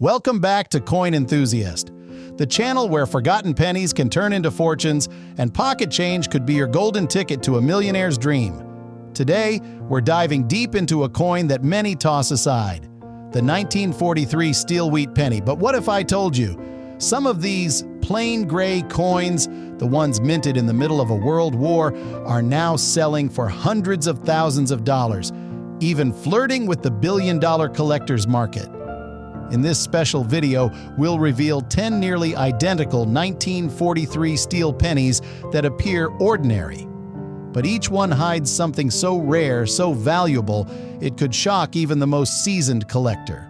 Welcome back to Coin Enthusiast, the channel where forgotten pennies can turn into fortunes and pocket change could be your golden ticket to a millionaire's dream. Today, we're diving deep into a coin that many toss aside, the 1943 Steel Wheat Penny. But what if I told you some of these plain gray coins, the ones minted in the middle of a world war, are now selling for hundreds of thousands of dollars, even flirting with the billion-dollar collector's market? In this special video, we'll reveal 10 nearly identical 1943 steel pennies that appear ordinary. But each one hides something so rare, so valuable, it could shock even the most seasoned collector.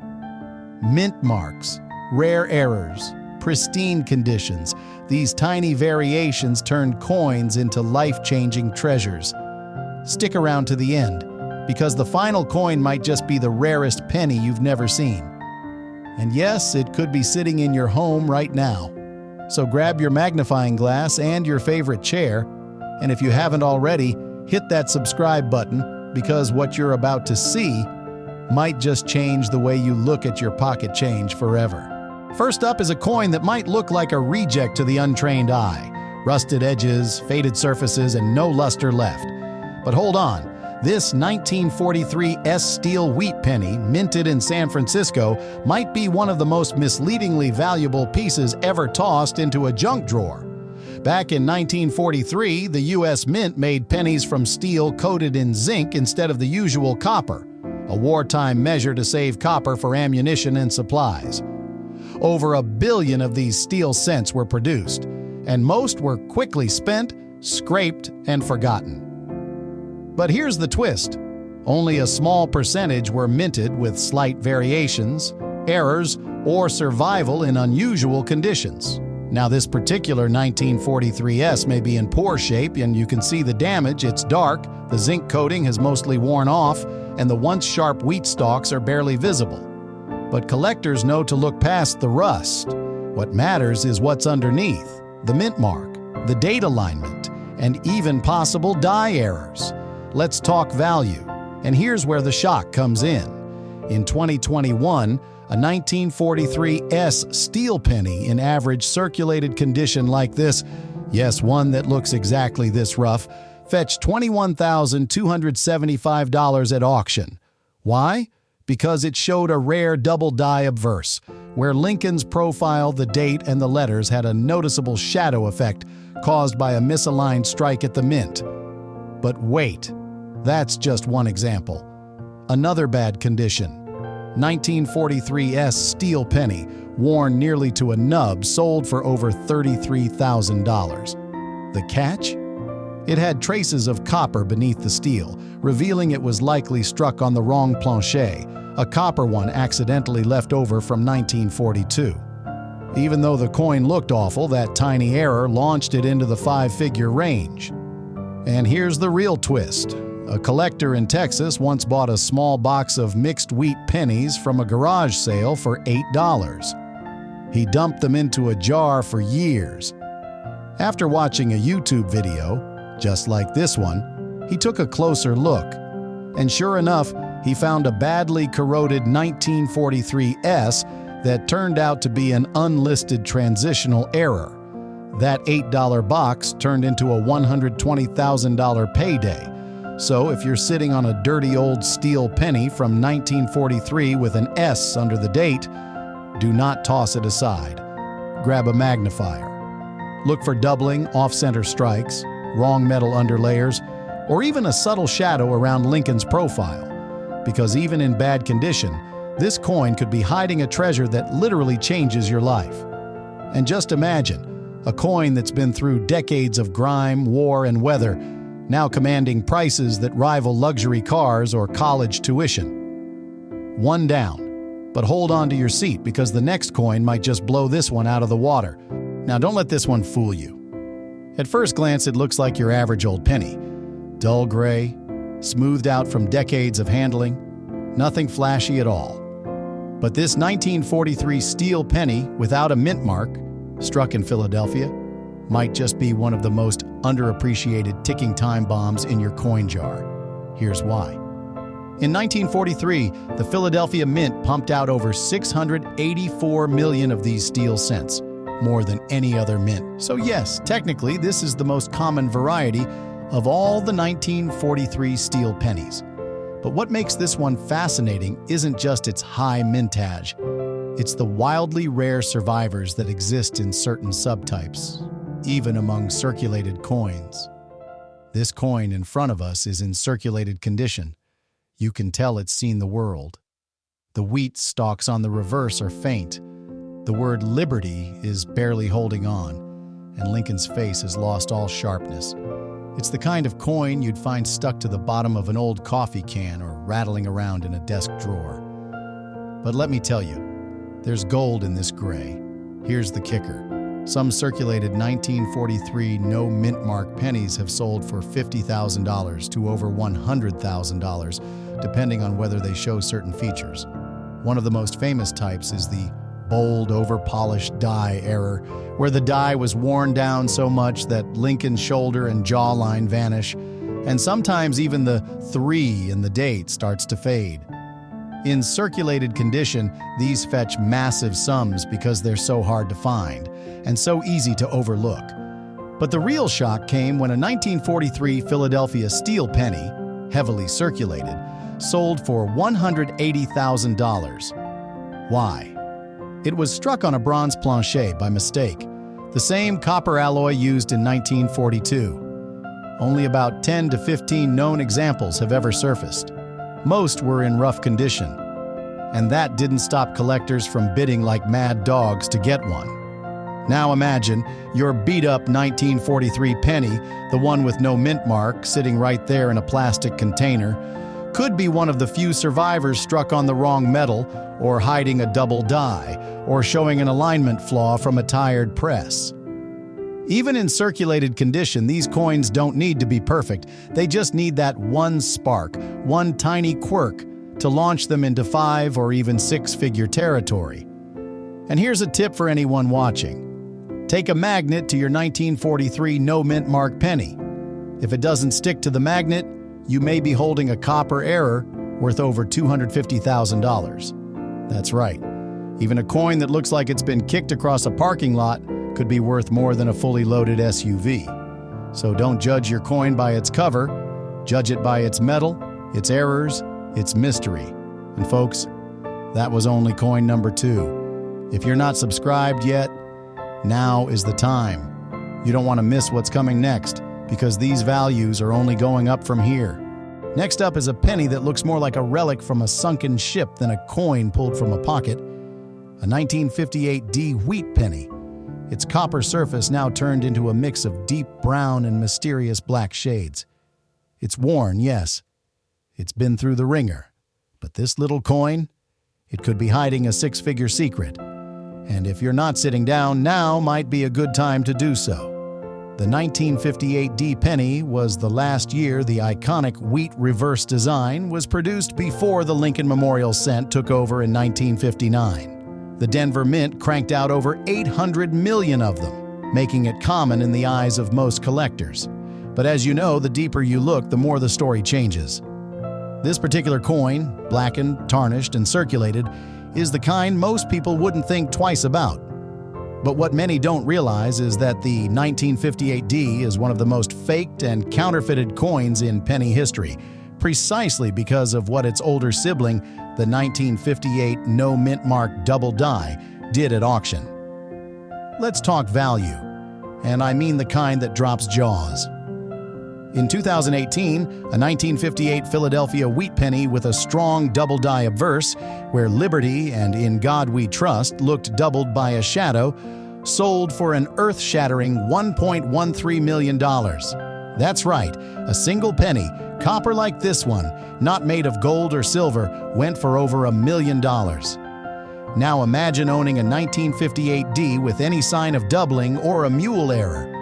Mint marks, rare errors, pristine conditions, these tiny variations turn coins into life-changing treasures. Stick around to the end, because the final coin might just be the rarest penny you've never seen. And yes, it could be sitting in your home right now. So grab your magnifying glass and your favorite chair, and if you haven't already, hit that subscribe button, because what you're about to see might just change the way you look at your pocket change forever. First up is a coin that might look like a reject to the untrained eye. Rusted edges, faded surfaces, and no luster left. But hold on. This 1943 Steel Wheat Penny, minted in San Francisco, might be one of the most misleadingly valuable pieces ever tossed into a junk drawer. Back in 1943, the U.S. Mint made pennies from steel coated in zinc instead of the usual copper, a wartime measure to save copper for ammunition and supplies. Over 1 billion of these steel cents were produced, and most were quickly spent, scraped, and forgotten. But here's the twist. Only a small percentage were minted with slight variations, errors, or survival in unusual conditions. Now, this particular 1943 may be in poor shape, and you can see the damage. It's dark, the zinc coating has mostly worn off, and the once sharp wheat stalks are barely visible. But collectors know to look past the rust. What matters is what's underneath, the mint mark, the date alignment, and even possible die errors. Let's talk value, and here's where the shock comes in. In 2021, a 1943 steel penny in average circulated condition like this, yes, one that looks exactly this rough, fetched $21,275 at auction. Why? Because it showed a rare double die obverse, where Lincoln's profile, the date, and the letters had a noticeable shadow effect caused by a misaligned strike at the mint. But wait. That's just one example. Another bad condition. 1943 steel penny, worn nearly to a nub, sold for over $33,000. The catch? It had traces of copper beneath the steel, revealing it was likely struck on the wrong plancher, a copper one accidentally left over from 1942. Even though the coin looked awful, that tiny error launched it into the five-figure range. And here's the real twist. A collector in Texas once bought a small box of mixed wheat pennies from a garage sale for $8. He dumped them into a jar for years. After watching a YouTube video, just like this one, he took a closer look. And sure enough, he found a badly corroded 1943 that turned out to be an unlisted transitional error. That $8 box turned into a $120,000 payday. So if you're sitting on a dirty old steel penny from 1943 with an S under the date, do not toss it aside. Grab a magnifier. Look for doubling, off-center strikes, wrong metal underlayers, or even a subtle shadow around Lincoln's profile. Because even in bad condition, this coin could be hiding a treasure that literally changes your life. And just imagine, a coin that's been through decades of grime, war, and weather, now commanding prices that rival luxury cars or college tuition. One down. But hold on to your seat, because the next coin might just blow this one out of the water. Now, don't let this one fool you. At first glance, it looks like your average old penny. Dull gray, smoothed out from decades of handling, nothing flashy at all. But this 1943 steel penny without a mint mark, struck in Philadelphia, might just be one of the most underappreciated ticking time bombs in your coin jar. Here's why. In 1943, the Philadelphia Mint pumped out over 684 million of these steel cents, more than any other mint. So yes, technically, this is the most common variety of all the 1943 steel pennies. But what makes this one fascinating isn't just its high mintage. It's the wildly rare survivors that exist in certain subtypes, even among circulated coins. This coin in front of us is in circulated condition. You can tell it's seen the world. The wheat stalks on the reverse are faint. The word liberty is barely holding on, and Lincoln's face has lost all sharpness. It's the kind of coin you'd find stuck to the bottom of an old coffee can or rattling around in a desk drawer. But let me tell you, there's gold in this gray. Here's the kicker. Some circulated 1943 no mint mark pennies have sold for $50,000 to over $100,000, depending on whether they show certain features. One of the most famous types is the bold, over-polished die error, where the die was worn down so much that Lincoln's shoulder and jawline vanish, and sometimes even the 3 in the date starts to fade. In circulated condition, these fetch massive sums because they're so hard to find and so easy to overlook. But the real shock came when a 1943 Philadelphia steel penny, heavily circulated, sold for $180,000. Why? It was struck on a bronze plancher by mistake, the same copper alloy used in 1942. Only about 10 to 15 known examples have ever surfaced. Most were in rough condition, and that didn't stop collectors from bidding like mad dogs to get one. Now imagine your beat-up 1943 penny, the one with no mint mark, sitting right there in a plastic container, could be one of the few survivors struck on the wrong metal, or hiding a double die, or showing an alignment flaw from a tired press. Even in circulated condition, these coins don't need to be perfect. They just need that one spark, one tiny quirk, to launch them into 5 or even 6-figure territory. And here's a tip for anyone watching. Take a magnet to your 1943 no mint mark penny. If it doesn't stick to the magnet, you may be holding a copper error worth over $250,000. That's right. Even a coin that looks like it's been kicked across a parking lot could be worth more than a fully loaded SUV. So don't judge your coin by its cover. Judge it by its metal, its errors, its mystery. And folks, that was only coin number 2. If you're not subscribed yet, now is the time. You don't want to miss what's coming next, because these values are only going up from here. Next up is a penny that looks more like a relic from a sunken ship than a coin pulled from a pocket. A 1958 D wheat penny. Its copper surface now turned into a mix of deep brown and mysterious black shades. It's worn, yes. It's been through the ringer. But this little coin, it could be hiding a 6-figure secret. And if you're not sitting down, now might be a good time to do so. The 1958 D penny was the last year the iconic wheat reverse design was produced before the Lincoln Memorial Cent took over in 1959. The Denver Mint cranked out over 800 million of them, making it common in the eyes of most collectors. But as you know, the deeper you look, the more the story changes. This particular coin, blackened, tarnished, and circulated, is the kind most people wouldn't think twice about. But what many don't realize is that the 1958 D is one of the most faked and counterfeited coins in penny history, precisely because of what its older sibling, the 1958 no mint mark double die, did at auction. Let's talk value, and I mean the kind that drops jaws. In 2018, a 1958 Philadelphia wheat penny with a strong double die obverse, where Liberty and In God We Trust looked doubled by a shadow, sold for an earth-shattering $1.13 million. That's right, a single penny, copper like this one, not made of gold or silver, went for over $1 million. Now imagine owning a 1958 D with any sign of doubling or a mule error,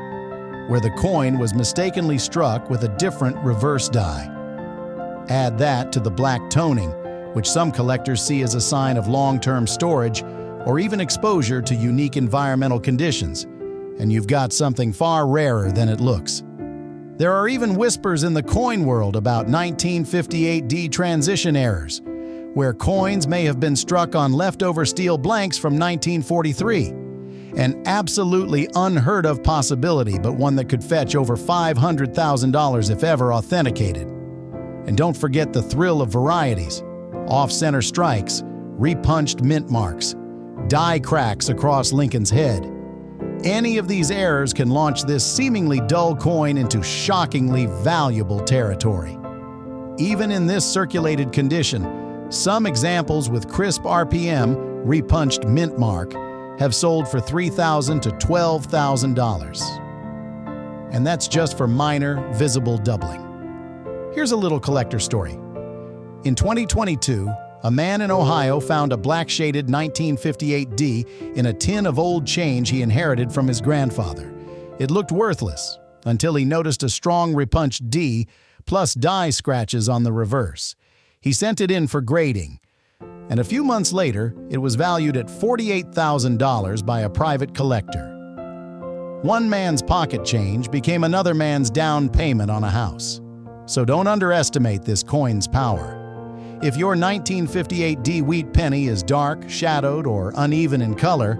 where the coin was mistakenly struck with a different reverse die. Add that to the black toning, which some collectors see as a sign of long-term storage or even exposure to unique environmental conditions, and you've got something far rarer than it looks. There are even whispers in the coin world about 1958D transition errors, where coins may have been struck on leftover steel blanks from 1943. An absolutely unheard of possibility, but one that could fetch over $500,000 if ever authenticated. And don't forget the thrill of varieties: off-center strikes, repunched mint marks, die cracks across Lincoln's head. Any of these errors can launch this seemingly dull coin into shockingly valuable territory. Even in this circulated condition, some examples with crisp RPM, repunched mint mark, have sold for $3,000 to $12,000. And that's just for minor, visible doubling. Here's a little collector story. In 2022, a man in Ohio found a black-shaded 1958D in a tin of old change he inherited from his grandfather. It looked worthless until he noticed a strong repunched D plus die scratches on the reverse. He sent it in for grading, and a few months later, it was valued at $48,000 by a private collector. One man's pocket change became another man's down payment on a house. So don't underestimate this coin's power. If your 1958D wheat penny is dark, shadowed, or uneven in color,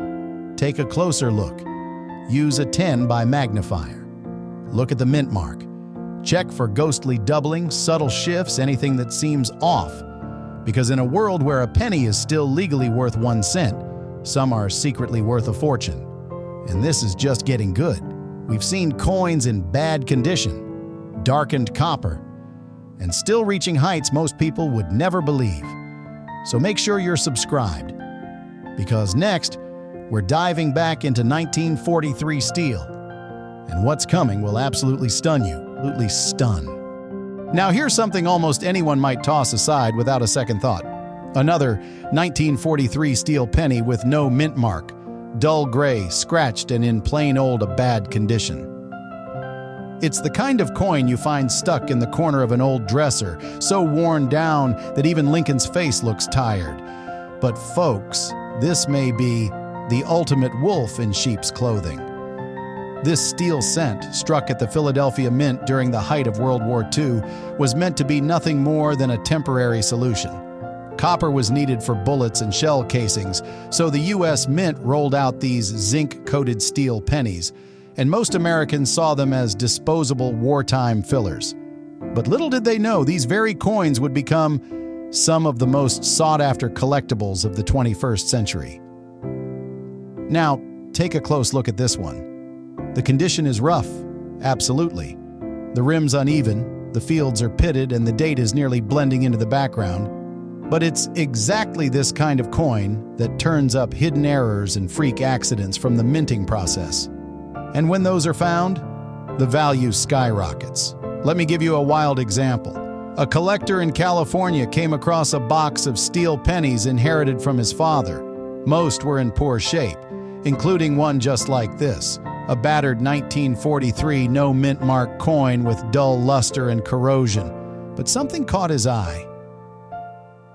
take a closer look. Use a 10 by magnifier. Look at the mint mark. Check for ghostly doubling, subtle shifts, anything that seems off. Because in a world where a penny is still legally worth 1 cent, some are secretly worth a fortune. And this is just getting good. We've seen coins in bad condition, darkened copper, and still reaching heights most people would never believe. So make sure you're subscribed, because next, we're diving back into 1943 steel. And what's coming will absolutely stun you, absolutely stun. Now here's something almost anyone might toss aside without a second thought. Another 1943 steel penny with no mint mark, dull gray, scratched, and in plain old bad condition. It's the kind of coin you find stuck in the corner of an old dresser, so worn down that even Lincoln's face looks tired. But folks, this may be the ultimate wolf in sheep's clothing. This steel cent, struck at the Philadelphia Mint during the height of World War II, was meant to be nothing more than a temporary solution. Copper was needed for bullets and shell casings, so the U.S. Mint rolled out these zinc-coated steel pennies, and most Americans saw them as disposable wartime fillers. But little did they know these very coins would become some of the most sought-after collectibles of the 21st century. Now, take a close look at this one. The condition is rough, absolutely. The rim's uneven, the fields are pitted, and the date is nearly blending into the background. But it's exactly this kind of coin that turns up hidden errors and freak accidents from the minting process. And when those are found, the value skyrockets. Let me give you a wild example. A collector in California came across a box of steel pennies inherited from his father. Most were in poor shape, including one just like this, a battered 1943 no mint mark coin with dull luster and corrosion. But something caught his eye.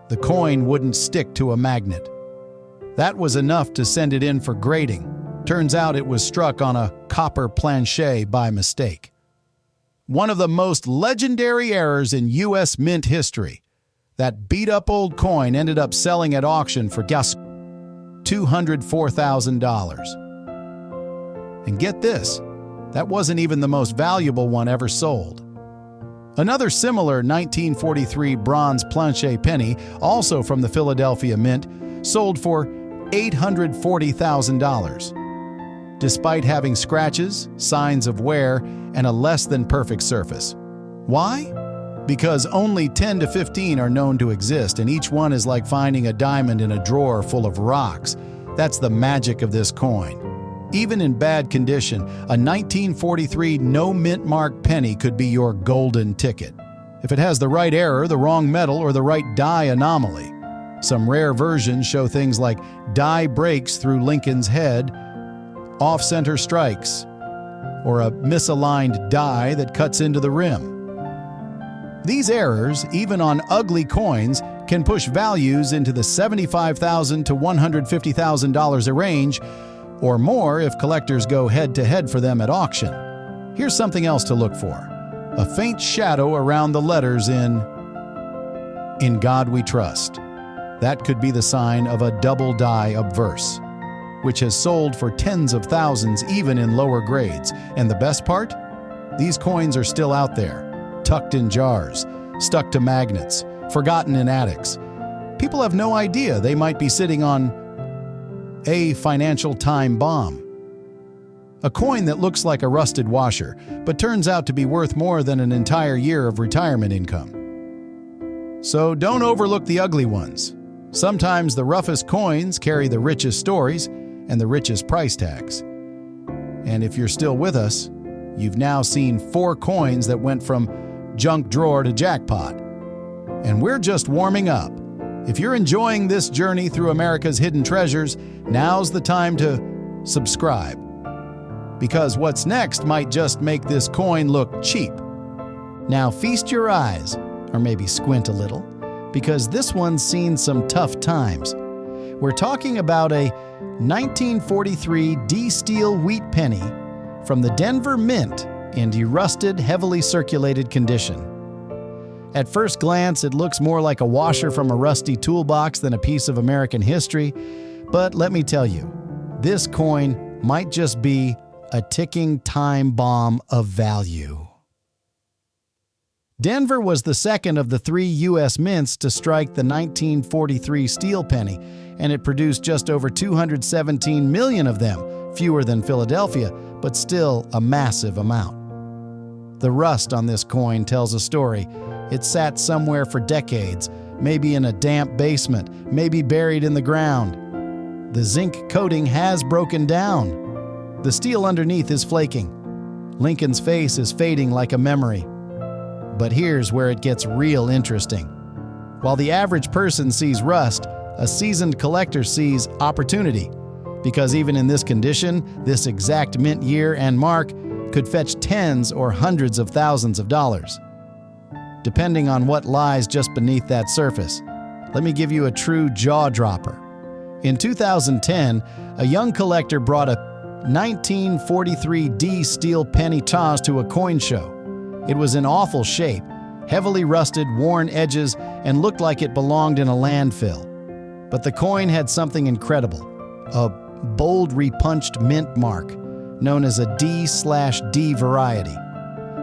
The coin wouldn't stick to a magnet. That was enough to send it in for grading. Turns out it was struck on a copper planchet by mistake. One of the most legendary errors in U.S. Mint history. That beat-up old coin ended up selling at auction for $204,000. And get this, that wasn't even the most valuable one ever sold. Another similar 1943 bronze planchet penny, also from the Philadelphia Mint, sold for $840,000. Despite having scratches, signs of wear, and a less than perfect surface. Why? Because only 10 to 15 are known to exist, and each one is like finding a diamond in a drawer full of rocks. That's the magic of this coin. Even in bad condition, a 1943 no mint mark penny could be your golden ticket. If it has the right error, the wrong metal, or the right die anomaly. Some rare versions show things like die breaks through Lincoln's head, off-center strikes, or a misaligned die that cuts into the rim. These errors, even on ugly coins, can push values into the $75,000 to $150,000 a range, or more if collectors go head-to-head for them at auction. Here's something else to look for. a faint shadow around the letters in God We Trust. That could be the sign of a double die obverse, which has sold for tens of thousands even in lower grades. And the best part? These coins are still out there, tucked in jars, stuck to magnets, forgotten in attics. People have no idea they might be sitting on a financial time bomb. A coin that looks like a rusted washer, but turns out to be worth more than an entire year of retirement income. So don't overlook the ugly ones. Sometimes the roughest coins carry the richest stories and the richest price tags. And if you're still with us, you've now seen 4 coins that went from junk drawer to jackpot. And we're just warming up. If you're enjoying this journey through America's hidden treasures, now's the time to subscribe. Because what's next might just make this coin look cheap. Now feast your eyes, or maybe squint a little, because this one's seen some tough times. We're talking about a 1943 D Steel Wheat Penny from the Denver Mint in derusted, heavily circulated condition. At first glance, it looks more like a washer from a rusty toolbox than a piece of American history, but let me tell you, this coin might just be a ticking time bomb of value. Denver was the second of the 3 U.S. mints to strike the 1943 steel penny, and it produced just over 217 million of them, fewer than Philadelphia, but still a massive amount. The rust on this coin tells a story. It sat somewhere for decades, maybe in a damp basement, maybe buried in the ground. The zinc coating has broken down. The steel underneath is flaking. Lincoln's face is fading like a memory. But here's where it gets real interesting. While the average person sees rust, a seasoned collector sees opportunity. Because even in this condition, this exact mint year and mark could fetch tens or hundreds of thousands of dollars. Depending on what lies just beneath that surface. Let me give you a true jaw-dropper. In 2010, a young collector brought a 1943 D steel penny toss to a coin show. It was in awful shape, heavily rusted, worn edges, and looked like it belonged in a landfill. But the coin had something incredible, a bold repunched mint mark, known as a D/D variety.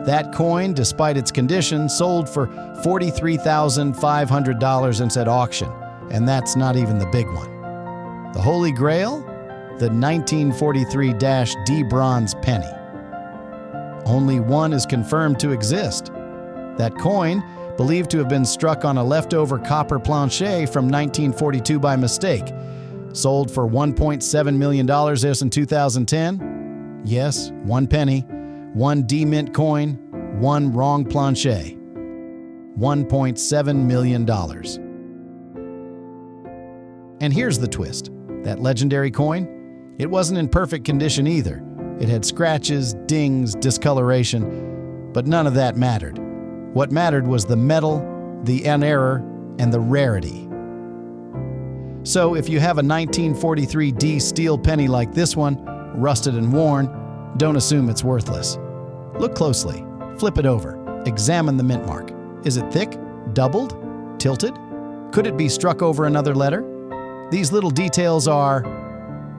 That coin, despite its condition, sold for $43,500 at auction, and that's not even the big one. The Holy Grail? The 1943-D bronze penny. Only one is confirmed to exist. That coin, believed to have been struck on a leftover copper planche from 1942 by mistake, sold for $1.7 million in 2010. Yes, 1 penny, 1 D-mint coin, 1 wrong planche. $1.7 million. And here's the twist. That legendary coin? It wasn't in perfect condition either. It had scratches, dings, discoloration, but none of that mattered. What mattered was the metal, the error, and the rarity. So if you have a 1943 D steel penny like this one, rusted and worn, don't assume it's worthless. Look closely, flip it over, examine the mint mark. Is it thick, doubled, tilted? Could it be struck over another letter? These little details are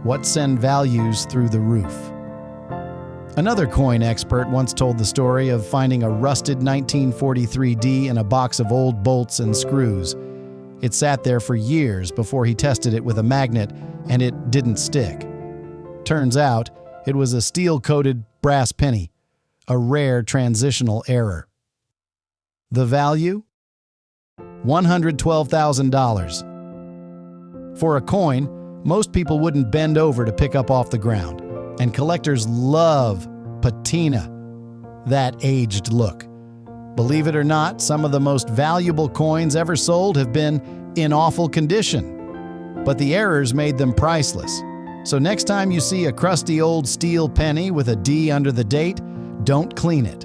what send values through the roof. Another coin expert once told the story of finding a rusted 1943 D in a box of old bolts and screws. It sat there for years before he tested it with a magnet, and it didn't stick. Turns out, it was a steel-coated brass penny, a rare transitional error. The value? $112,000. For a coin, most people wouldn't bend over to pick up off the ground, and collectors love patina, that aged look. Believe it or not, some of the most valuable coins ever sold have been in awful condition, but the errors made them priceless. So next time you see a crusty old steel penny with a D under the date, don't clean it.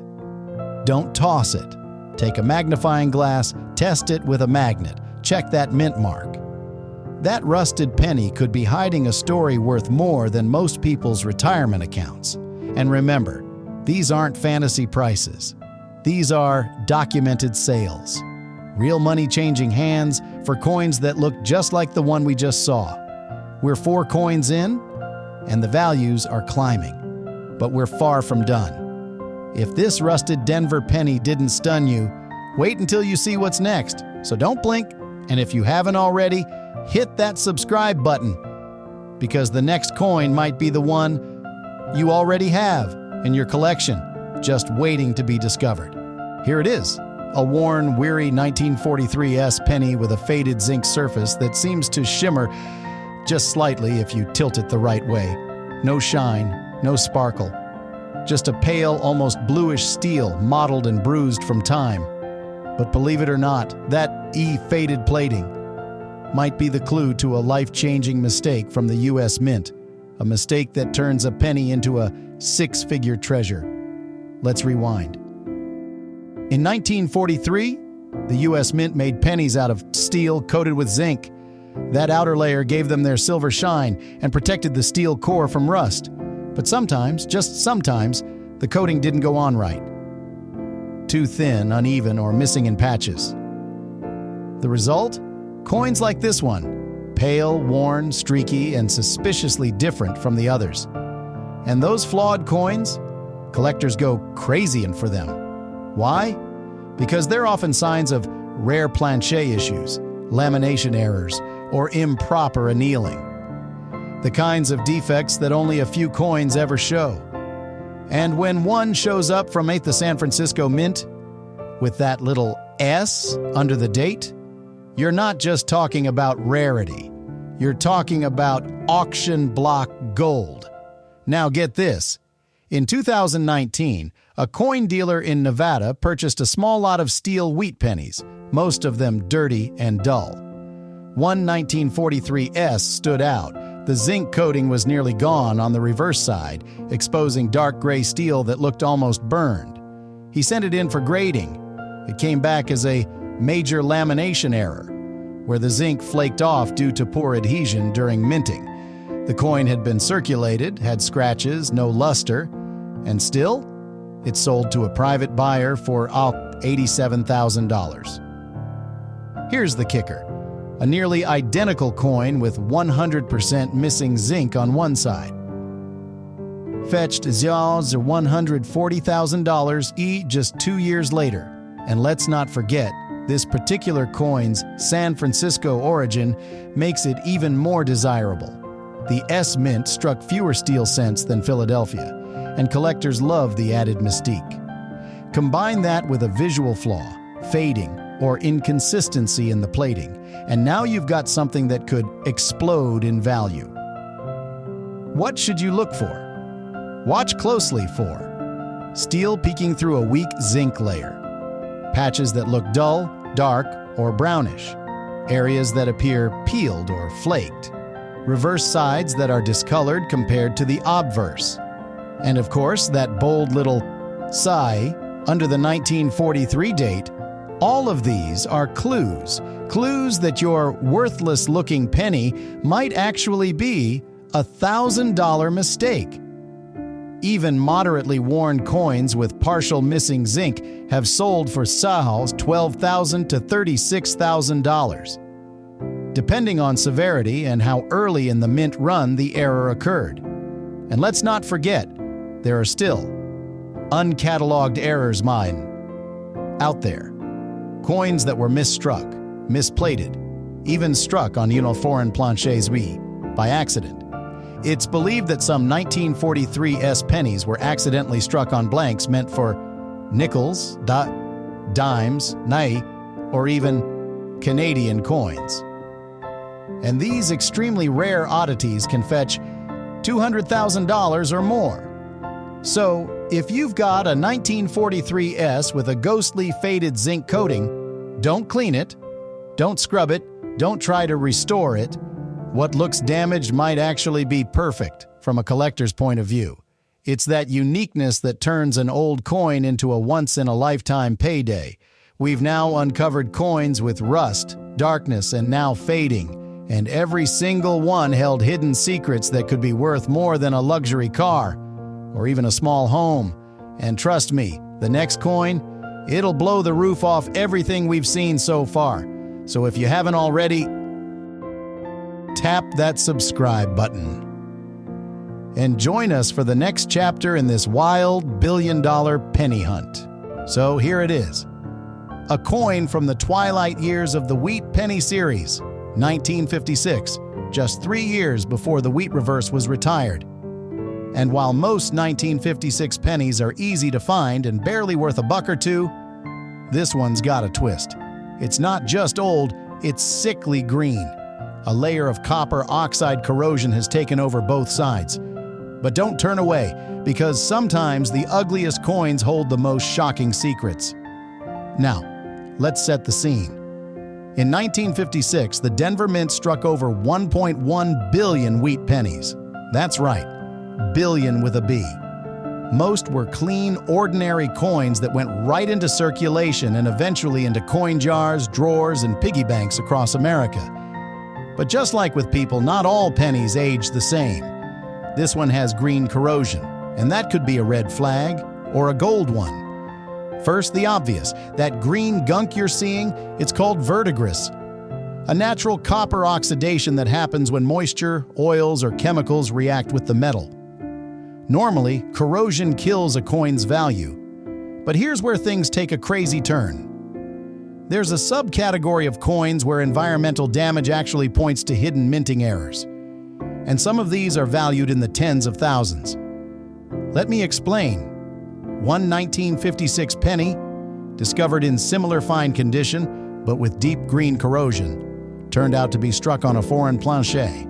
Don't toss it. Take a magnifying glass, test it with a magnet, check that mint mark. That rusted penny could be hiding a story worth more than most people's retirement accounts. And remember, these aren't fantasy prices. These are documented sales. Real money changing hands for coins that look just like the one we just saw. We're 4 coins in, and the values are climbing. But we're far from done. If this rusted Denver penny didn't stun you, wait until you see what's next. So don't blink, and if you haven't already, hit that subscribe button, because the next coin might be the one you already have in your collection, just waiting to be discovered. Here it is, a worn, weary 1943 S penny with a faded zinc surface that seems to shimmer just slightly if you tilt it the right way. No shine, no sparkle. Just a pale, almost bluish steel, mottled and bruised from time. But believe it or not, that faded plating might be the clue to a life-changing mistake from the U.S. Mint, a mistake that turns a penny into a 6-figure treasure. Let's rewind. In 1943, the U.S. Mint made pennies out of steel coated with zinc. That outer layer gave them their silver shine and protected the steel core from rust. But sometimes, just sometimes, the coating didn't go on right. Too thin, uneven, or missing in patches. The result? Coins like this one, pale, worn, streaky, and suspiciously different from the others. And those flawed coins, collectors go crazy for them. Why? Because they're often signs of rare planchet issues, lamination errors, or improper annealing. The kinds of defects that only a few coins ever show. And when one shows up from the San Francisco Mint with that little S under the date, you're not just talking about rarity. You're talking about auction block gold. Now get this. In 2019, a coin dealer in Nevada purchased a small lot of steel wheat pennies, most of them dirty and dull. One 1943 S stood out. The zinc coating was nearly gone on the reverse side, exposing dark gray steel that looked almost burned. He sent it in for grading. It came back as a major lamination error, where the zinc flaked off due to poor adhesion during minting. The coin had been circulated, had scratches, no luster, and still, it sold to a private buyer for $87,000. Here's the kicker. A nearly identical coin with 100% missing zinc on one side. Fetched $140,000 just 2 years later. And let's not forget, this particular coin's San Francisco origin makes it even more desirable. The S Mint struck fewer steel cents than Philadelphia, and collectors love the added mystique. Combine that with a visual flaw, fading, or inconsistency in the plating, and now you've got something that could explode in value. What should you look for? Watch closely for steel peeking through a weak zinc layer, patches that look dull, dark, or brownish, areas that appear peeled or flaked, reverse sides that are discolored compared to the obverse, and of course that bold little "Psi" under the 1943 date. All of these are clues that your worthless-looking penny might actually be a $1,000 mistake. Even moderately worn coins with partial missing zinc have sold for $12,000 to $36,000, depending on severity and how early in the mint run the error occurred. And let's not forget, there are still uncatalogued errors out there. Coins that were misstruck, misplated, even struck on foreign planchets by accident. It's believed that some 1943 S pennies were accidentally struck on blanks meant for nickels, dimes, or even Canadian coins. And these extremely rare oddities can fetch $200,000 or more. So, if you've got a 1943 S with a ghostly faded zinc coating, don't clean it, don't scrub it, don't try to restore it. What looks damaged might actually be perfect from a collector's point of view. It's that uniqueness that turns an old coin into a once-in-a-lifetime payday. We've now uncovered coins with rust, darkness, and now fading, and every single one held hidden secrets that could be worth more than a luxury car or even a small home. And trust me, the next coin, It'll blow the roof off everything we've seen so far. So if you haven't already, tap that subscribe button. And join us for the next chapter in this wild billion-dollar penny hunt. So here it is. A coin from the twilight years of the Wheat Penny series, 1956, just 3 years before the wheat reverse was retired. And while most 1956 pennies are easy to find and barely worth a buck or two, this one's got a twist. It's not just old, it's sickly green. A layer of copper oxide corrosion has taken over both sides. But don't turn away, because sometimes the ugliest coins hold the most shocking secrets. Now, let's set the scene. In 1956, the Denver Mint struck over 1.1 billion wheat pennies. That's right, billion with a B. Most were clean, ordinary coins that went right into circulation and eventually into coin jars, drawers, and piggy banks across America. But just like with people, not all pennies age the same. This one has green corrosion, and that could be a red flag or a gold one. First, the obvious, that green gunk you're seeing, it's called verdigris, a natural copper oxidation that happens when moisture, oils, or chemicals react with the metal. Normally, corrosion kills a coin's value. But here's where things take a crazy turn. There's a subcategory of coins where environmental damage actually points to hidden minting errors. And some of these are valued in the tens of thousands. Let me explain. One 1956 penny, discovered in similar fine condition, but with deep green corrosion, turned out to be struck on a foreign plancher.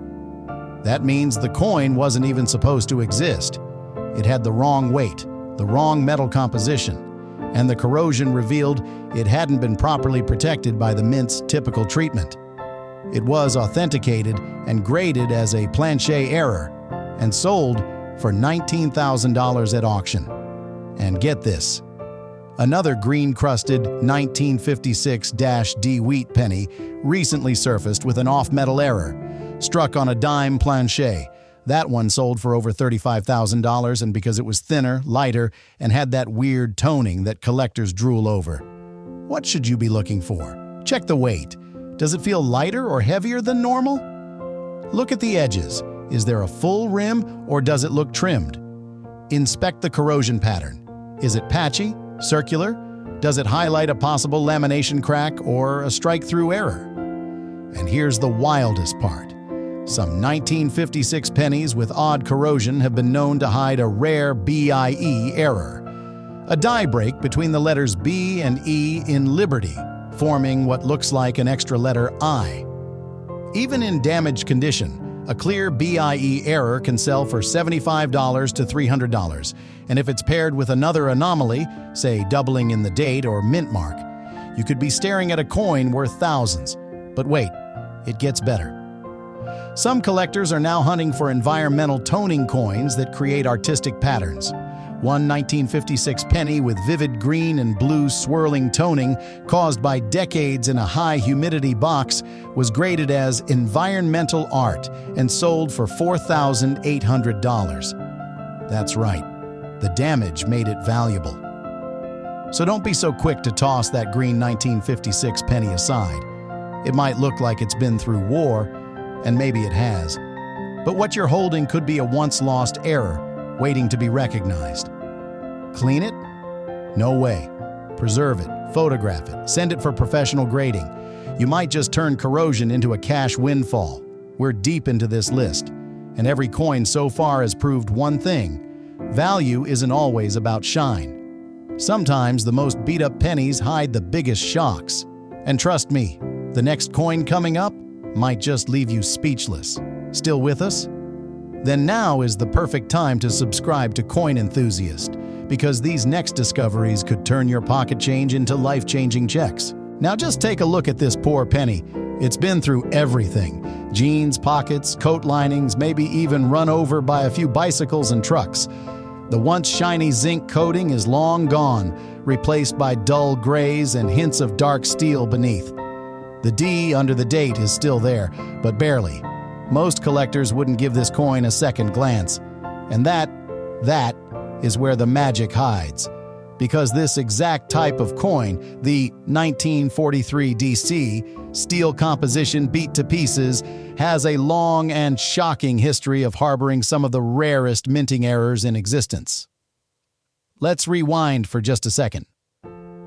That means the coin wasn't even supposed to exist. It had the wrong weight, the wrong metal composition, and the corrosion revealed it hadn't been properly protected by the mint's typical treatment. It was authenticated and graded as a plancher error and sold for $19,000 at auction. And get this, another green-crusted 1956-D wheat penny recently surfaced with an off-metal error, struck on a dime plancher. That one sold for over $35,000, and because it was thinner, lighter, and had that weird toning that collectors drool over. What should you be looking for? Check the weight. Does it feel lighter or heavier than normal? Look at the edges. Is there a full rim or does it look trimmed? Inspect the corrosion pattern. Is it patchy, circular? Does it highlight a possible lamination crack or a strike-through error? And here's the wildest part. Some 1956 pennies with odd corrosion have been known to hide a rare BIE error, a die break between the letters B and E in Liberty, forming what looks like an extra letter I. Even in damaged condition, a clear BIE error can sell for $75 to $300, and if it's paired with another anomaly, say doubling in the date or mint mark, you could be staring at a coin worth thousands. But wait, it gets better. Some collectors are now hunting for environmental toning coins that create artistic patterns. One 1956 penny with vivid green and blue swirling toning caused by decades in a high humidity box was graded as environmental art and sold for $4,800. That's right, the damage made it valuable. So don't be so quick to toss that green 1956 penny aside. It might look like it's been through war, and maybe it has. But what you're holding could be a once-lost error waiting to be recognized. Clean it? No way. Preserve it, photograph it, send it for professional grading. You might just turn corrosion into a cash windfall. We're deep into this list, and every coin so far has proved one thing: value isn't always about shine. Sometimes the most beat-up pennies hide the biggest shocks. And trust me, the next coin coming up might just leave you speechless. Still with us? Then now is the perfect time to subscribe to Coin Enthusiast, because these next discoveries could turn your pocket change into life-changing checks. Now just take a look at this poor penny. It's been through everything: jeans, pockets, coat linings, maybe even run over by a few bicycles and trucks. The once shiny zinc coating is long gone, replaced by dull grays and hints of dark steel beneath. The D under the date is still there, but barely. Most collectors wouldn't give this coin a second glance. And that is where the magic hides. because this exact type of coin, the 1943 DC, steel composition beat to pieces, has a long and shocking history of harboring some of the rarest minting errors in existence. Let's rewind for just a second.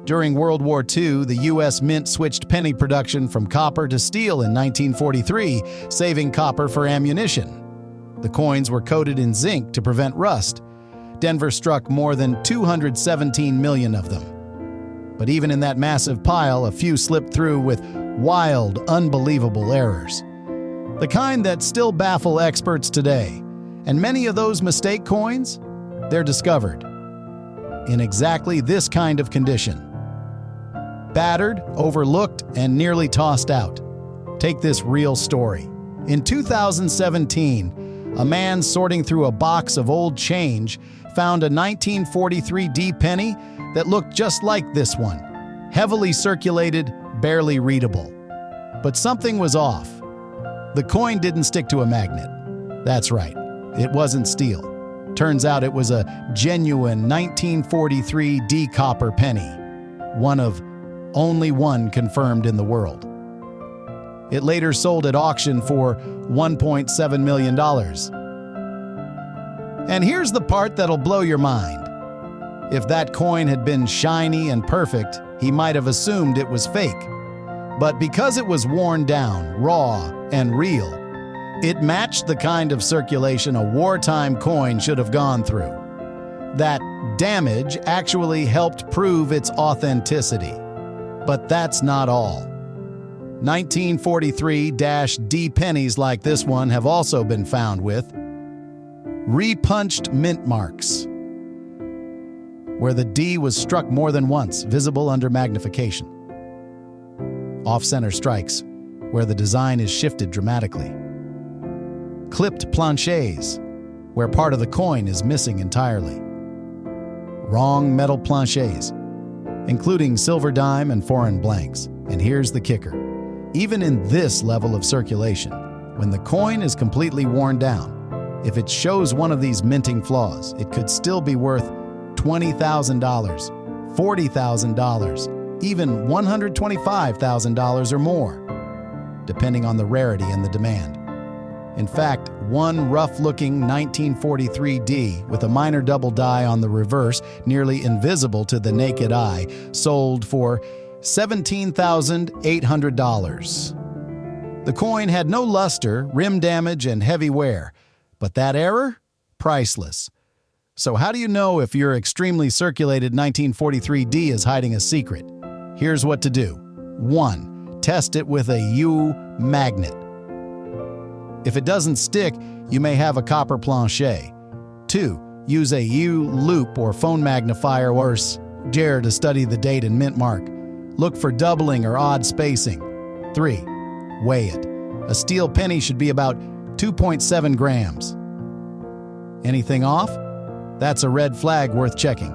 During World War II, the U.S. Mint switched penny production from copper to steel in 1943, saving copper for ammunition. The coins were coated in zinc to prevent rust. Denver struck more than 217 million of them. But even in that massive pile, a few slipped through with wild, unbelievable errors. The kind that still baffle experts today. And many of those mistake coins, they're discovered in exactly this kind of condition. Battered, overlooked, and nearly tossed out. Take this real story. In 2017, a man sorting through a box of old change found a 1943 D penny that looked just like this one. Heavily circulated, barely readable. But something was off. The coin didn't stick to a magnet. That's right, it wasn't steel. Turns out it was a genuine 1943 D copper penny, one of only one confirmed in the world. It later sold at auction for $1.7 million. And here's the part that'll blow your mind. If that coin had been shiny and perfect, he might have assumed it was fake. But because it was worn down, raw, and real, it matched the kind of circulation a wartime coin should have gone through. That damage actually helped prove its authenticity. But that's not all. 1943-D pennies like this one have also been found with repunched mint marks, where the D was struck more than once, visible under magnification. Off-center strikes, where the design is shifted dramatically. Clipped planchets, where part of the coin is missing entirely. Wrong metal planchets, including silver dime and foreign blanks. And here's the kicker. Even in this level of circulation, when the coin is completely worn down, if it shows one of these minting flaws, it could still be worth $20,000, $40,000, even $125,000 or more, depending on the rarity and the demand. In fact, one rough-looking 1943 D with a minor double die on the reverse, nearly invisible to the naked eye, sold for $17,800. The coin had no luster, rim damage, and heavy wear. But that error? Priceless. So how do you know if your extremely circulated 1943 D is hiding a secret? Here's what to do. 1. Test it with a U magnet. If it doesn't stick, you may have a copper planchet. 2. Use a U loop or phone magnifier, or dare to study the date and mint mark. Look for doubling or odd spacing. 3. Weigh it. A steel penny should be about 2.7 grams. Anything off? That's a red flag worth checking.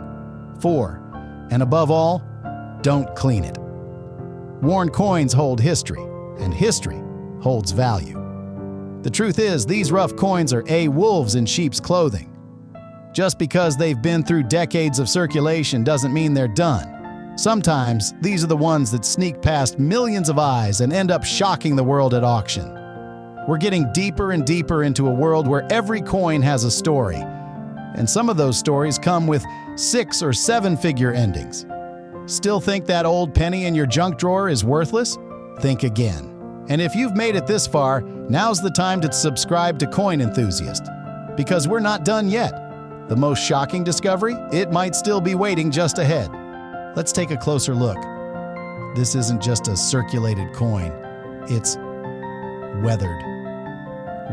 4. And above all, don't clean it. Worn coins hold history, and history holds value. The truth is, these rough coins are wolves in sheep's clothing. Just because they've been through decades of circulation doesn't mean they're done. Sometimes, these are the ones that sneak past millions of eyes and end up shocking the world at auction. We're getting deeper and deeper into a world where every coin has a story. And some of those stories come with 6- or 7-figure endings. Still think that old penny in your junk drawer is worthless? Think again. And if you've made it this far, now's the time to subscribe to Coin Enthusiast. Because we're not done yet. The most shocking discovery? It might still be waiting just ahead. Let's take a closer look. This isn't just a circulated coin. It's weathered,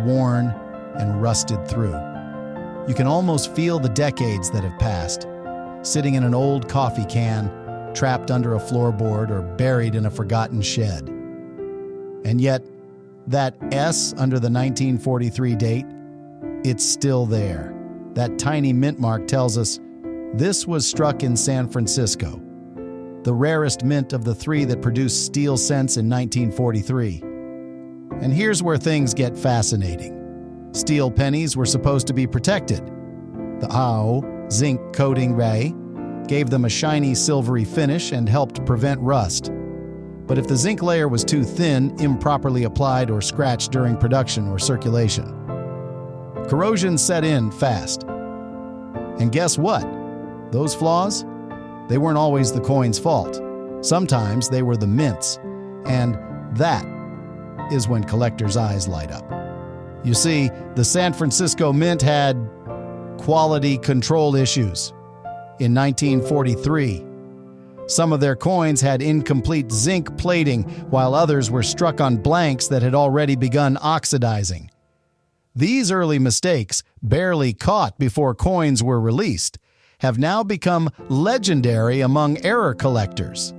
worn, and rusted through. You can almost feel the decades that have passed, sitting in an old coffee can, trapped under a floorboard, or buried in a forgotten shed. And yet, that S under the 1943 date, it's still there. That tiny mint mark tells us this was struck in San Francisco, the rarest mint of the 3 that produced steel cents in 1943. And here's where things get fascinating. Steel pennies were supposed to be protected. The AO zinc coating ray gave them a shiny silvery finish and helped prevent rust. But if the zinc layer was too thin, improperly applied, or scratched during production or circulation, corrosion set in fast. And guess what? Those flaws? They weren't always the coin's fault. Sometimes they were the mint's, and that is when collectors' eyes light up. You see, the San Francisco Mint had quality control issues. In 1943, some of their coins had incomplete zinc plating, while others were struck on blanks that had already begun oxidizing. These early mistakes, barely caught before coins were released, have now become legendary among error collectors.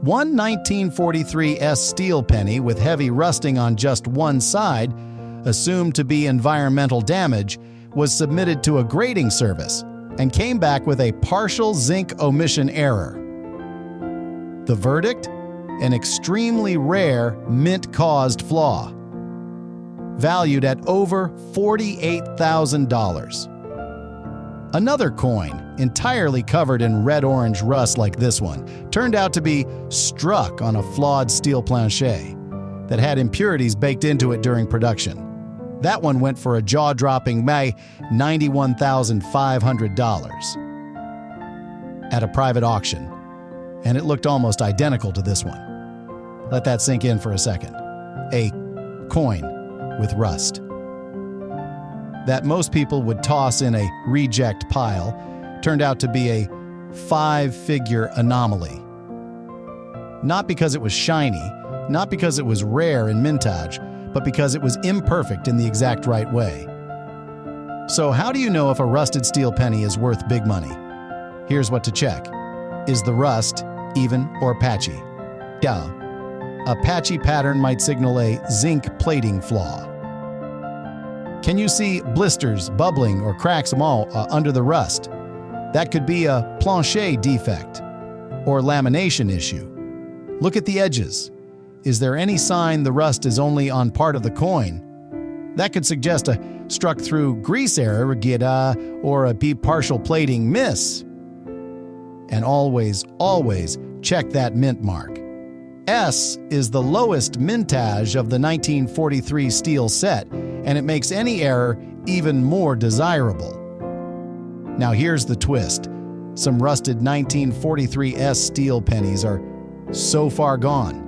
One 1943 steel penny with heavy rusting on just one side, assumed to be environmental damage, was submitted to a grading service and came back with a partial zinc omission error. The verdict? An extremely rare mint-caused flaw, valued at over $48,000. Another coin, entirely covered in red-orange rust like this one, turned out to be struck on a flawed steel planchet that had impurities baked into it during production. That one went for a jaw-dropping $91,500 at a private auction, and it looked almost identical to this one. Let that sink in for a second. A coin with rust that most people would toss in a reject pile turned out to be a 5-figure anomaly. Not because it was shiny, not because it was rare in mintage, but because it was imperfect in the exact right way. So how do you know if a rusted steel penny is worth big money? Here's what to check. Is the rust even or patchy? Yeah. A patchy pattern might signal a zinc plating flaw. Can you see blisters, bubbling, or cracks under the rust? That could be a planchet defect or lamination issue. Look at the edges. Is there any sign the rust is only on part of the coin? That could suggest a struck through grease error, or a partial plating miss. And always, always check that mint mark. S is the lowest mintage of the 1943 steel set, and it makes any error even more desirable. Now here's the twist. Some rusted 1943 steel pennies are so far gone.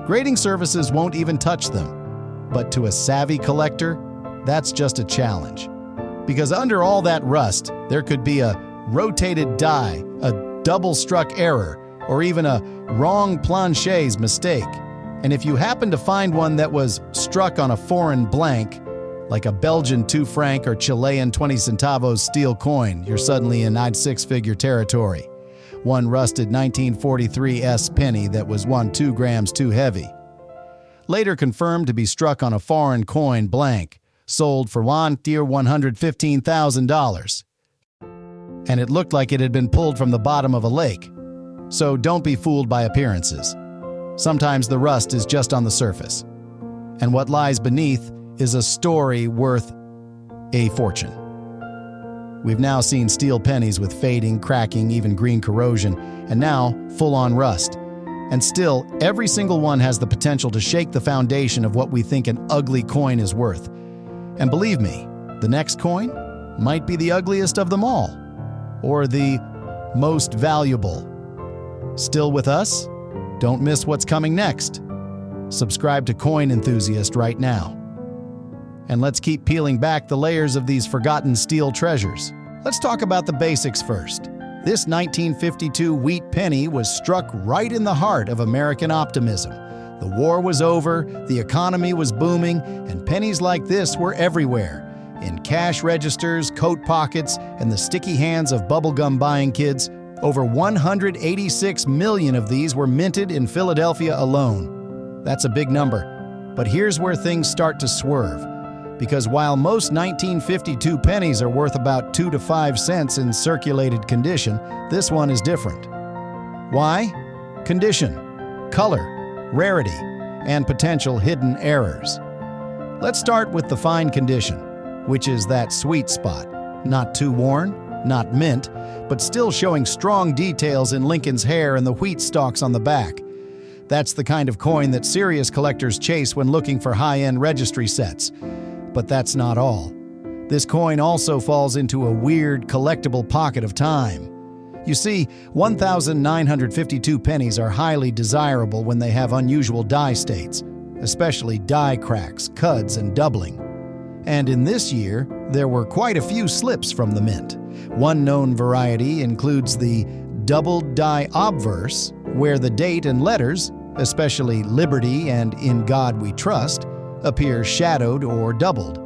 Grading services won't even touch them. But to a savvy collector, that's just a challenge. Because under all that rust, there could be a rotated die, a double-struck error, or even a wrong planchet's mistake. And if you happen to find one that was struck on a foreign blank, like a Belgian 2 franc or Chilean 20 centavos steel coin, you're suddenly in 6-figure territory. One rusted 1943 penny that was 2 grams too heavy. Later confirmed to be struck on a foreign coin blank, sold for $115,000. And it looked like it had been pulled from the bottom of a lake. So don't be fooled by appearances. Sometimes the rust is just on the surface. And what lies beneath is a story worth a fortune. We've now seen steel pennies with fading, cracking, even green corrosion, and now full-on rust. And still, every single one has the potential to shake the foundation of what we think an ugly coin is worth. And believe me, the next coin might be the ugliest of them all, or the most valuable. Still with us? Don't miss what's coming next. Subscribe to Coin Enthusiast right now. And let's keep peeling back the layers of these forgotten steel treasures. Let's talk about the basics first. This 1952 wheat penny was struck right in the heart of American optimism. The war was over, the economy was booming, and pennies like this were everywhere. In cash registers, coat pockets, and the sticky hands of bubblegum buying kids. Over 186 million of these were minted in Philadelphia alone. That's a big number. But here's where things start to swerve. Because while most 1952 pennies are worth about 2 to 5 cents in circulated condition, this one is different. Why? Condition, color, rarity, and potential hidden errors. Let's start with the fine condition, which is that sweet spot. Not too worn, not mint, but still showing strong details in Lincoln's hair and the wheat stalks on the back. That's the kind of coin that serious collectors chase when looking for high-end registry sets. But that's not all. This coin also falls into a weird, collectible pocket of time. You see, 1,952 pennies are highly desirable when they have unusual die states, especially die cracks, cuds, and doubling. And in this year, there were quite a few slips from the mint. One known variety includes the doubled die obverse, where the date and letters, especially Liberty and In God We Trust, appear shadowed or doubled.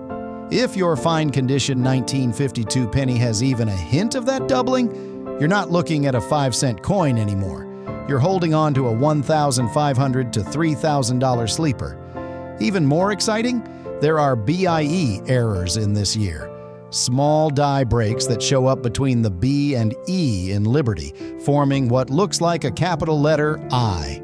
If your fine condition 1952 penny has even a hint of that doubling, you're not looking at a 5-cent coin anymore. You're holding on to a $1,500 to $3,000 sleeper. Even more exciting, there are BIE errors in this year. Small die breaks that show up between the B and E in Liberty, forming what looks like a capital letter I.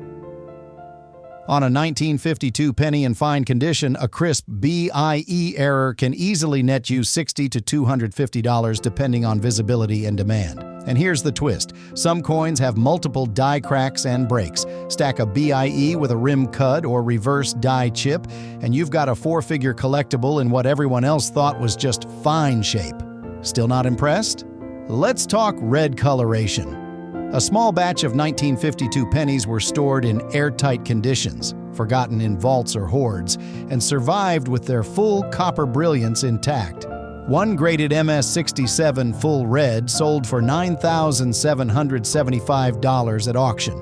On a 1952 penny in fine condition, a crisp BIE error can easily net you $60 to $250 depending on visibility and demand. And here's the twist. Some coins have multiple die cracks and breaks. Stack a BIE with a rim cud or reverse die chip, and you've got a 4-figure collectible in what everyone else thought was just fine shape. Still not impressed? Let's talk red coloration. A small batch of 1952 pennies were stored in airtight conditions, forgotten in vaults or hoards, and survived with their full copper brilliance intact. One graded MS-67 full red sold for $9,775 at auction.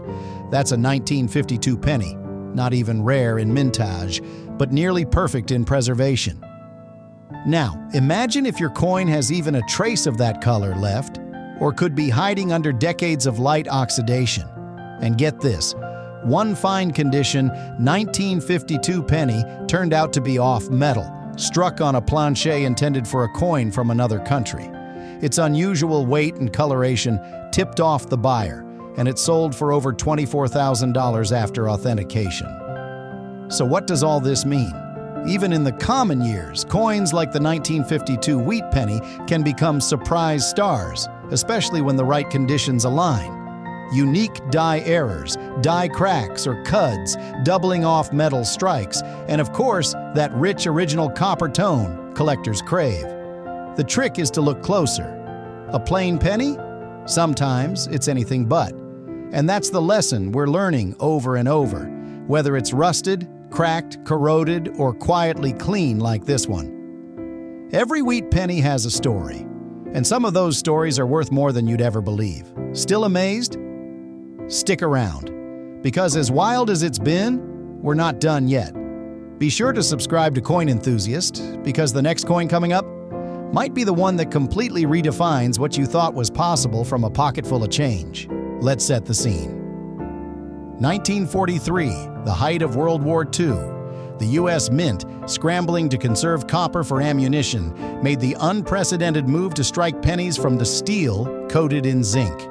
That's a 1952 penny, not even rare in mintage, but nearly perfect in preservation. Now, imagine if your coin has even a trace of that color left, or could be hiding under decades of light oxidation. And get this, one fine condition 1952 penny turned out to be off metal, struck on a planche intended for a coin from another country. Its unusual weight and coloration tipped off the buyer, and it sold for over $24,000 after authentication. So what does all this mean? Even in the common years, coins like the 1952 wheat penny can become surprise stars, especially when the right conditions align. Unique die errors, die cracks or cuds, doubling off metal strikes, and of course, that rich original copper tone collectors crave. The trick is to look closer. A plain penny? Sometimes it's anything but. And that's the lesson we're learning over and over, whether it's rusted, cracked, corroded, or quietly clean like this one. Every wheat penny has a story, and some of those stories are worth more than you'd ever believe. Still amazed? Stick around, because as wild as it's been, we're not done yet. Be sure to subscribe to Coin Enthusiast, because the next coin coming up might be the one that completely redefines what you thought was possible from a pocket full of change. Let's set the scene. 1943, the height of World War II. The U.S. Mint, scrambling to conserve copper for ammunition, made the unprecedented move to strike pennies from the steel coated in zinc.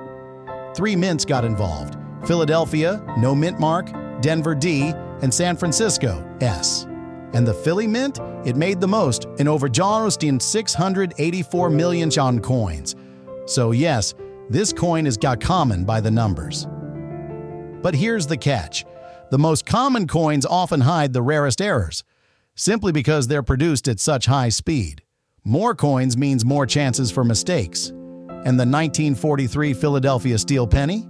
3 mints got involved: Philadelphia, no mint mark, Denver D, and San Francisco, S. And the Philly Mint, it made the most in over 684 million coins. So yes, this coin has got common by the numbers. But here's the catch. The most common coins often hide the rarest errors, simply because they're produced at such high speed. More coins means more chances for mistakes. And the 1943 Philadelphia steel penny?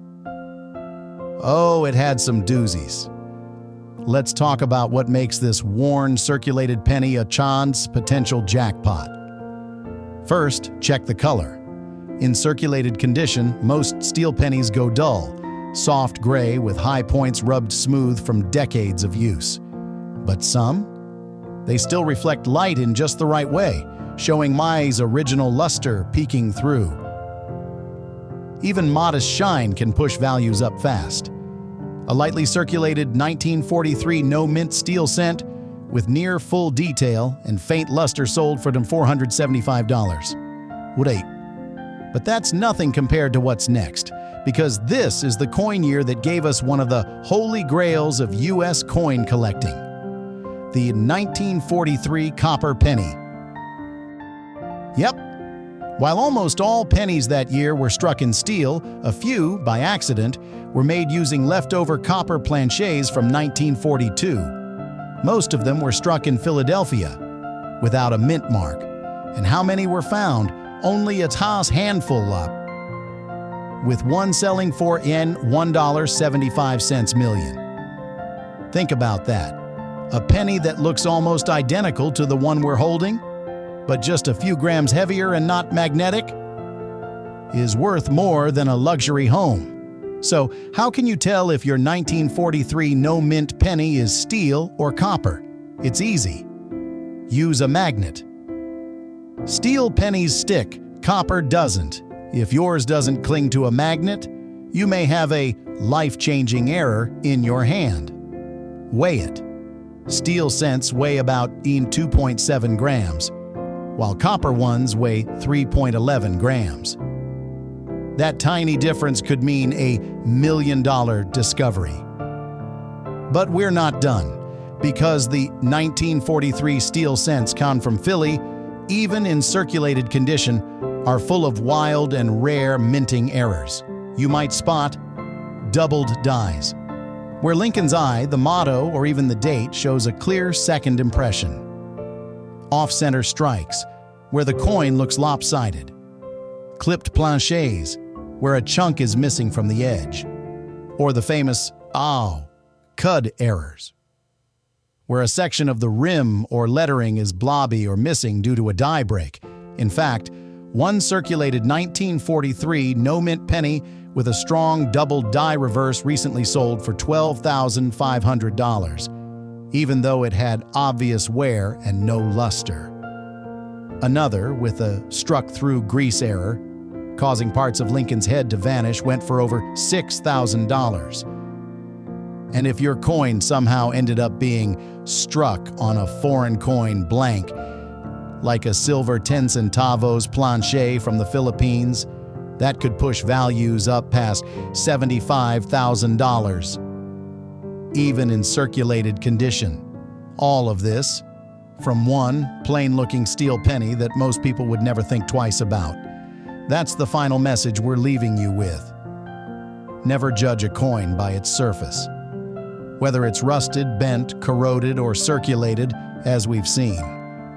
Oh, it had some doozies. Let's talk about what makes this worn, circulated penny a chance potential jackpot. First, check the color. In circulated condition, most steel pennies go dull, soft gray with high points rubbed smooth from decades of use. But some? They still reflect light in just the right way, showing Mai's original luster peeking through. Even modest shine can push values up fast. A lightly circulated 1943 no-mint steel cent with near full detail and faint luster sold for them $475. Wait, but that's nothing compared to what's next, because this is the coin year that gave us one of the holy grails of U.S. coin collecting, the 1943 copper penny. Yep, While almost all pennies that year were struck in steel, a few, by accident, were made using leftover copper planchets from 1942. Most of them were struck in Philadelphia, without a mint mark. And how many were found? Only a toss handful up, with one selling for $1.75 million. Think about that. A penny that looks almost identical to the one we're holding, but just a few grams heavier and not magnetic, is worth more than a luxury home. So, how can you tell if your 1943 no-mint penny is steel or copper? It's easy. Use a magnet. Steel pennies stick, copper doesn't. If yours doesn't cling to a magnet, you may have a life-changing error in your hand. Weigh it. Steel cents weigh about 2.7 grams, while copper ones weigh 3.11 grams. That tiny difference could mean a $1 million discovery. But we're not done, because the 1943 steel cents come from Philly, even in circulated condition, are full of wild and rare minting errors. You might spot doubled dies, where Lincoln's eye, the motto, or even the date shows a clear second impression. Off-center strikes, where the coin looks lopsided. Clipped planchets, where a chunk is missing from the edge. Or the famous cud errors, where a section of the rim or lettering is blobby or missing due to a die break. In fact, one circulated 1943 no-mint penny with a strong double die reverse recently sold for $12,500, even though it had obvious wear and no luster. Another, with a struck-through grease error, causing parts of Lincoln's head to vanish, went for over $6,000. And if your coin somehow ended up being struck on a foreign coin blank, like a silver 10 centavos planche from the Philippines, that could push values up past $75,000, even in circulated condition. All of this from one plain-looking steel penny that most people would never think twice about. That's the final message we're leaving you with. Never judge a coin by its surface, whether it's rusted, bent, corroded, or circulated, as we've seen.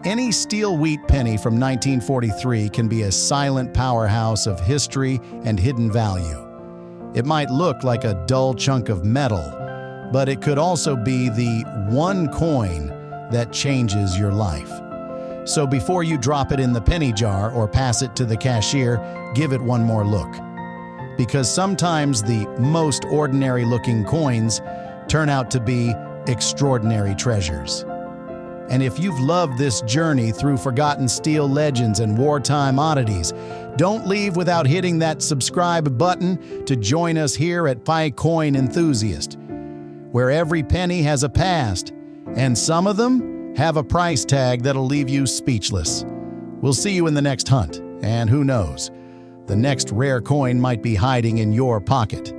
Any steel wheat penny from 1943 can be a silent powerhouse of history and hidden value. It might look like a dull chunk of metal, but it could also be the one coin that changes your life. So before you drop it in the penny jar or pass it to the cashier, give it one more look. Because sometimes the most ordinary-looking coins turn out to be extraordinary treasures. And if you've loved this journey through forgotten steel legends and wartime oddities, don't leave without hitting that subscribe button to join us here at Coin Enthusiast, where every penny has a past, and some of them have a price tag that'll leave you speechless. We'll see you in the next hunt, and who knows, the next rare coin might be hiding in your pocket.